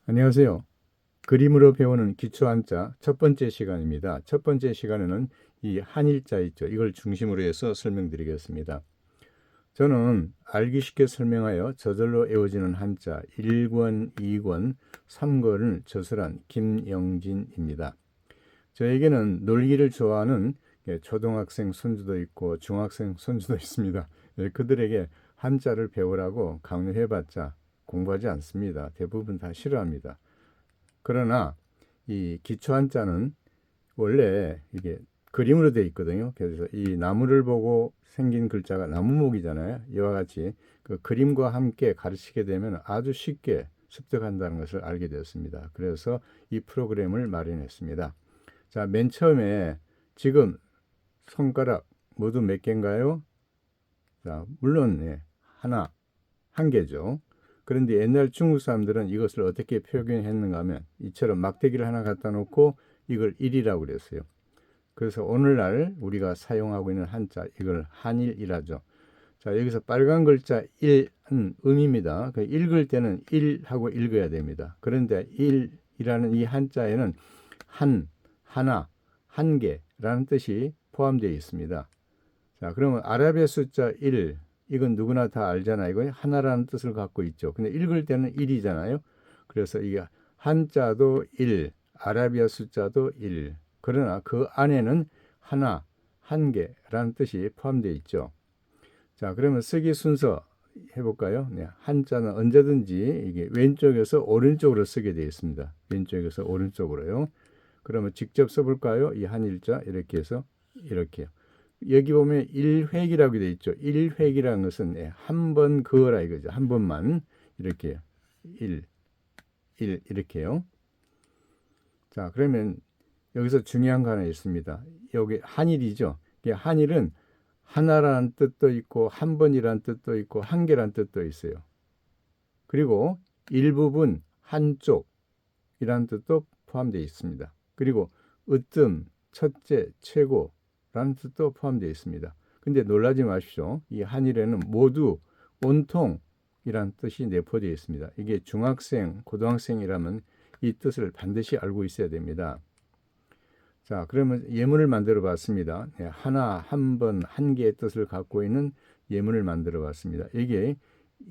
안녕하세요. 그림으로 배우는 기초 한자 첫 번째 시간입니다. 첫 번째 시간에는 이 한일자 있죠. 이걸 중심으로 해서 설명드리겠습니다. 저는 알기 쉽게 설명하여 저절로 외워지는 한자 1권, 2권, 3권을 저술한 김영진입니다. 저에게는 놀기를 좋아하는 초등학생 손주도 있고 중학생 손주도 있습니다. 그들에게 한자를 배우라고 강요해봤자 공부하지 않습니다. 대부분 다 싫어합니다. 그러나 이 기초 한자는 원래 이게 그림으로 되어 있거든요. 그래서 이 나무를 보고 생긴 글자가 나무목이잖아요. 이와 같이 그 그림과 함께 가르치게 되면 아주 쉽게 습득한다는 것을 알게 되었습니다. 그래서 이 프로그램을 마련했습니다. 자, 맨 처음에 지금 손가락 모두 몇 개인가요? 자, 물론 하나, 한 개죠. 그런데 옛날 중국 사람들은 이것을 어떻게 표현했는가 하면 이처럼 막대기를 하나 갖다 놓고 이걸 일이라고 그랬어요. 그래서 오늘날 우리가 사용하고 있는 한자 이걸 한일이라죠. 자, 여기서 빨간 글자 1은 음입니다. 읽을 때는 1하고 읽어야 됩니다. 그런데 1이라는 이 한자에는 한, 하나, 한 개라는 뜻이 포함되어 있습니다. 자, 그러면 아라비아 숫자 1, 이건 누구나 다 알잖아요. 이거 하나라는 뜻을 갖고 있죠. 근데 읽을 때는 1이잖아요. 그래서 이게 한자도 1, 아라비아 숫자도 1. 그러나 그 안에는 하나, 한 개라는 뜻이 포함되어 있죠. 자, 그러면 쓰기 순서 해볼까요? 네, 한자는 언제든지 이게 왼쪽에서 오른쪽으로 쓰게 되어 있습니다. 왼쪽에서 오른쪽으로요. 그러면 직접 써볼까요? 이 한일자 이렇게 해서 이렇게요. 여기 보면 1획이라고 되어 있죠. 1획이라는 것은 한 번 그어라 이거죠. 한 번만 이렇게 1, 이렇게요. 자, 그러면 여기서 중요한 거 하나 있습니다. 여기 한일이죠. 한일은 하나라는 뜻도 있고 한 번이라는 뜻도 있고 한 개라는 뜻도 있어요. 그리고 일부분 한쪽이라는 뜻도 포함되어 있습니다. 그리고 으뜸, 첫째, 최고라는 뜻도 포함되어 있습니다. 근데 놀라지 마십시오. 이 한일에는 모두 온통이라는 뜻이 내포되어 있습니다. 이게 중학생, 고등학생이라면 이 뜻을 반드시 알고 있어야 됩니다. 자, 그러면 예문을 만들어 봤습니다. 하나, 한 번, 한 개의 뜻을 갖고 있는 예문을 만들어 봤습니다. 이게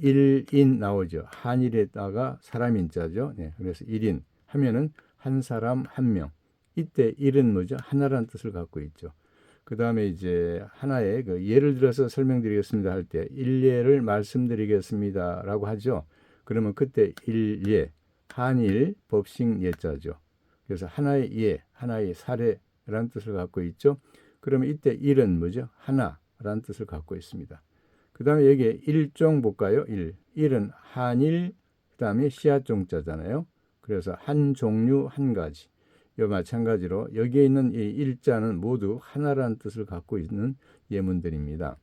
1인 나오죠. 한일에다가 사람인자죠. 그래서 1인 하면은 한 사람 한 명. 이때 1은 뭐죠? 하나라는 뜻을 갖고 있죠. 그 다음에 이제 하나의 그 예를 들어서 설명드리겠습니다 할 때 일예를 말씀드리겠습니다 라고 하죠. 그러면 그때 일예, 한일 법식 예자죠. 그래서 하나의 예, 하나의 사례라는 뜻을 갖고 있죠. 그러면 이때 일은 뭐죠? 하나라는 뜻을 갖고 있습니다. 그 다음에 여기에 일종 볼까요? 일은 한일, 그 다음에 씨앗종자잖아요. 그래서 한 종류 한 가지. 이 마찬가지로 여기에 있는 이 일자는 모두 하나라는 뜻을 갖고 있는 예문들입니다.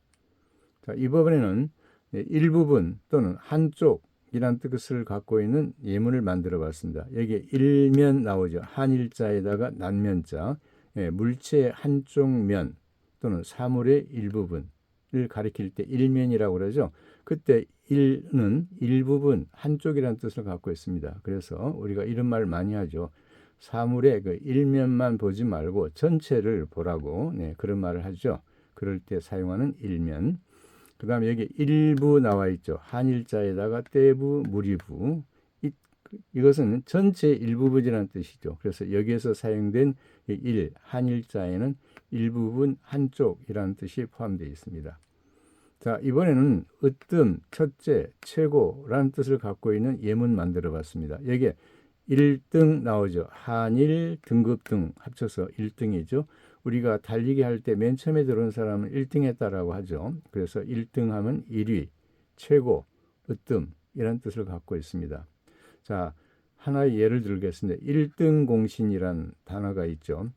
자, 이번에는 일부분 또는 한쪽이란 뜻을 갖고 있는 예문을 만들어 봤습니다. 여기에 일면 나오죠. 한일자에다가 난면자, 물체의 한쪽 면 또는 사물의 일부분을 가리킬 때 일면이라고 그러죠. 그때 일은 일부분 한쪽이라는 뜻을 갖고 있습니다. 그래서 우리가 이런 말 많이 하죠. 사물의 그 일면만 보지 말고 전체를 보라고 그런 말을 하죠. 그럴 때 사용하는 일면. 그 다음에 여기 일부 나와 있죠. 한일자에다가 떼부, 무리부. 이것은 전체 일부분이라는 뜻이죠. 그래서 여기에서 사용된 일, 한일자에는 일부분 한쪽이라는 뜻이 포함되어 있습니다. 자, 이번에는 으뜸, 첫째, 최고라는 뜻을 갖고 있는 예문 만들어 봤습니다. 여기에 1등 나오죠. 한일 등급 등 합쳐서 1등이죠. 우리가 달리기 할 때 맨 처음에 들어온 사람은 1등 했다라고 하죠. 그래서 1등 하면 1위, 최고, 으뜸 이란 뜻을 갖고 있습니다. 자, 하나의 예를 들겠습니다. 1등 공신이란 단어가 있죠.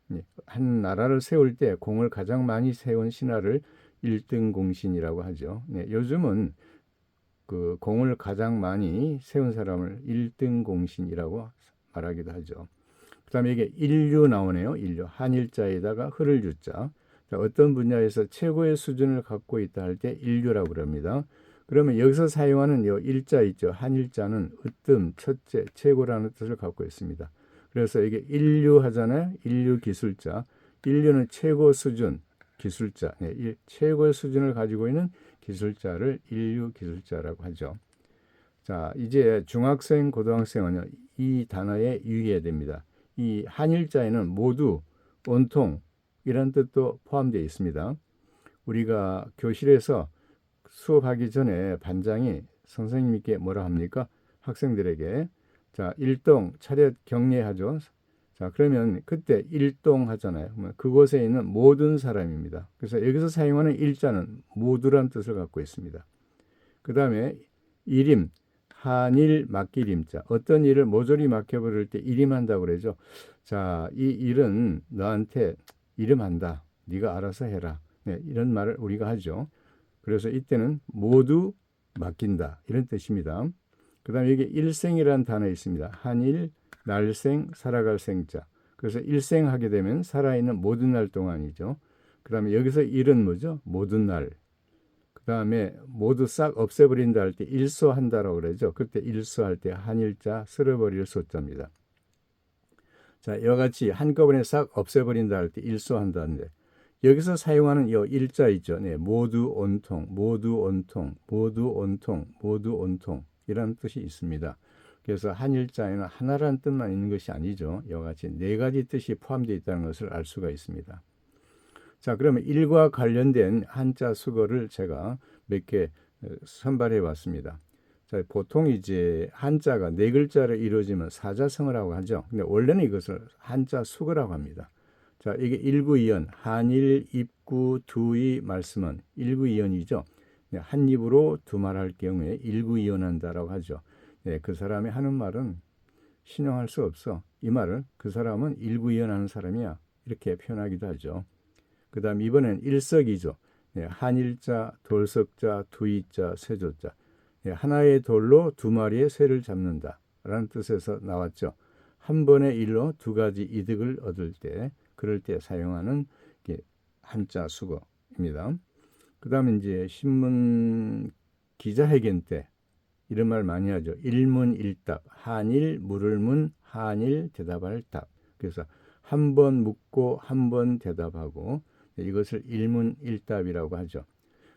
한 나라를 세울 때 공을 가장 많이 세운 신하를 1등 공신이라고 하죠. 요즘은 그 공을 가장 많이 세운 사람을 1등 공신이라고 말하기도 하죠. 그 다음에 이게 인류 나오네요. 인류. 한일자에다가 흐를 유자. 어떤 분야에서 최고의 수준을 갖고 있다 할 때 인류라고 그럽니다. 그러면 여기서 사용하는 이 일자 있죠. 한일자는 으뜸, 첫째, 최고라는 뜻을 갖고 있습니다. 그래서 이게 인류 하잖아요. 인류 기술자. 인류는 최고 수준 기술자. 네, 최고 수준을 가지고 있는 기술자를 인류 기술자라고 하죠. 자, 이제 중학생, 고등학생은 이 단어에 유의해야 됩니다. 이 한일자에는 모두, 온통 이런 뜻도 포함되어 있습니다. 우리가 교실에서 수업하기 전에 반장이 선생님께 뭐라 합니까? 학생들에게 자, 일동 차렷 경례하죠. 자, 그러면 그때 일동 하잖아요. 그곳에 있는 모든 사람입니다. 그래서 여기서 사용하는 일자는 모두란 뜻을 갖고 있습니다. 그 다음에 일임, 한일 맡기림자. 어떤 일을 모조리 맡겨버릴 때 일임한다고 그러죠. 자, 이 일은 너한테 일임한다. 네가 알아서 해라. 네, 이런 말을 우리가 하죠. 그래서 이때는 모두 맡긴다. 이런 뜻입니다. 그 다음에 여기 일생이라는 단어 있습니다. 한일, 날생, 살아갈 생자. 그래서 일생하게 되면 살아있는 모든 날 동안이죠. 그 다음에 여기서 일은 뭐죠? 모든 날. 그 다음에 모두 싹 없애버린다 할 때 일소한다라고 그러죠. 그때 일소할 때 한일자 쓸어버릴 소자입니다. 자, 이와 같이 한꺼번에 싹 없애버린다 할 때 일소한다는데 여기서 사용하는 이 일자 있죠. 네, 모두 온통, 모두 온통, 모두 온통, 모두 온통 이런 뜻이 있습니다. 그래서 한일자에는 하나라는 뜻만 있는 것이 아니죠. 이와 같이 네 가지 뜻이 포함되어 있다는 것을 알 수가 있습니다. 자, 그러면 일과 관련된 한자 수거를 제가 몇 개 선발해 봤습니다. 자, 보통 이제 한자가 네 글자로 이루어지면 사자성어라고 하죠. 근데 원래는 이것을 한자 수거라고 합니다. 자, 이게 일구이연, 한일, 입구, 두의 말씀은 일구이연이죠. 네, 한 입으로 두 말할 경우에 일구이연한다라고 하죠. 네, 그 사람이 하는 말은 신용할 수 없어. 이 말을 그 사람은 일구이연하는 사람이야. 이렇게 표현하기도 하죠. 그 다음 이번엔 일석이조. 네, 한일자, 돌석자, 두이자, 세조자. 네, 하나의 돌로 두 마리의 새를 잡는다 라는 뜻에서 나왔죠. 한 번의 일로 두 가지 이득을 얻을 때 그럴 때 사용하는 한자 수거입니다. 그 다음에 이제 신문 기자회견 때 이런 말 많이 하죠. 일문일답, 한일 물을 문, 한일 대답할 답. 그래서 한 번 묻고 한 번 대답하고 이것을 일문일답이라고 하죠.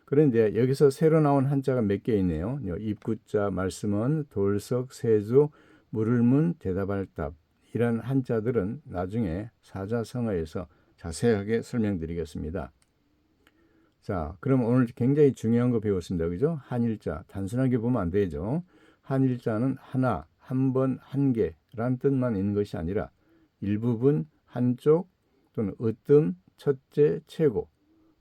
그런데 여기서 새로 나온 한자가 몇 개 있네요. 입구자, 말씀은, 돌석, 세조, 물을 문, 대답할 답. 이런 한자들은 나중에 사자성어에서 자세하게 설명드리겠습니다. 자, 그럼 오늘 굉장히 중요한 거 배웠습니다. 그죠? 한일자. 단순하게 보면 안 되죠. 한일자는 하나, 한 번, 한 개라는 뜻만 있는 것이 아니라 일부분, 한쪽 또는 으뜸, 첫째, 최고.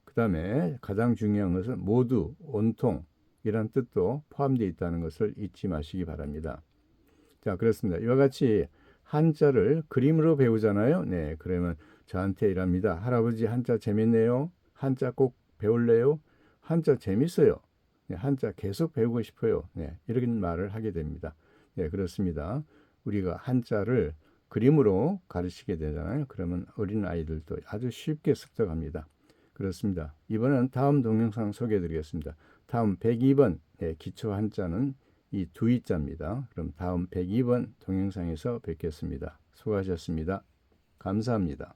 그 다음에 가장 중요한 것은 모두, 온통 이란 뜻도 포함되어 있다는 것을 잊지 마시기 바랍니다. 자, 그렇습니다. 이와 같이 한자를 그림으로 배우잖아요. 네, 그러면 저한테 이랍니다. 할아버지 한자 재밌네요. 한자 꼭 배울래요? 한자 재밌어요. 네, 한자 계속 배우고 싶어요. 네, 이런 말을 하게 됩니다. 네, 그렇습니다. 우리가 한자를 그림으로 가르치게 되잖아요. 그러면 어린 아이들도 아주 쉽게 습득합니다. 그렇습니다. 이번엔 다음 동영상 소개해 드리겠습니다. 다음 102번 기초 한자는 이 두이자입니다. 그럼 다음 102번 동영상에서 뵙겠습니다. 수고하셨습니다. 감사합니다.